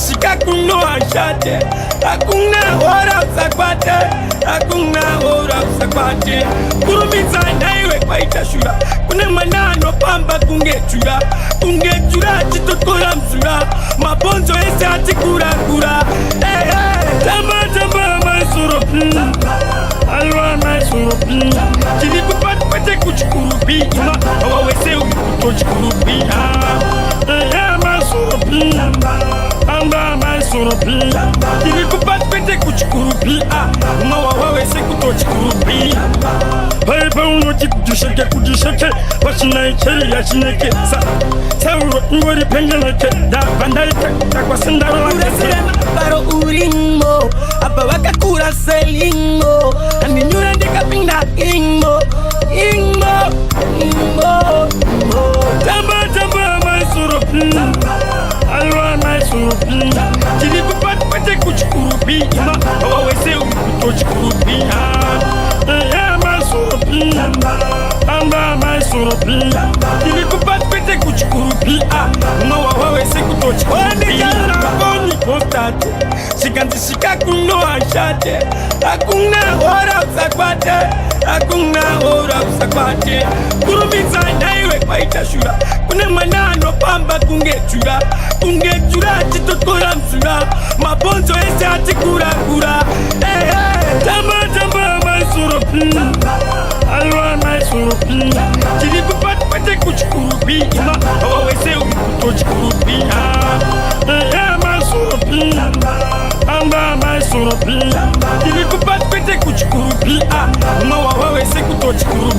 Shika kuno ashate, akuna ora sakwate, akuna ora sakwate. Kurumiza naiwe kwa itashura, kuna manano pamba kungechura, kungechura chitokora mzura, mabonzo ese ati kura kura. Hey hey, tamba maisoropi, alwa maisoropi. Chili kupati pate kuchikurupi, ima awawese ukutochikurupi. Hey hey maisoropi. Amba maisoropi, ili kupati pete kuchikurupi. Umawawawe se kutochikurupi. Haipa unoti kujisheke, washina ikeri ya shineke. Sauro ngori pengeleke, da bandaike, takwa sendaro wakeke. Urasirema baro uringo, apa waka kura selingo. Ani nyura ndika pinda ingo, ingo, ingo, ingo. Tamba maisoropi, alwa maisoropi. Chili kupati pate kuchikurupi, ima awawese ukutochikurupi. Maisoropi, amba maisoropi. Chili kupati pate kuchikurupi, uma wawese kutochikurupi. Wandikana koni postate, shika kuno ashate, akuna ora sakwate, akuna ora sakwate. Kurumiza naiwe kwa itashura, kuna manano pamba kungechura, kungechura chitokora mzura, mabonzo ese ati kura kura. Hey hey, tamba maisoropi, alwa maisoropi. Chili kupati pate kuchikurupi, ima awawese ukutochikurupi. Hey hey maisoropi, amba maisoropi. Chili kupati pate kuchikurupi, uma wawese kutochikurupi.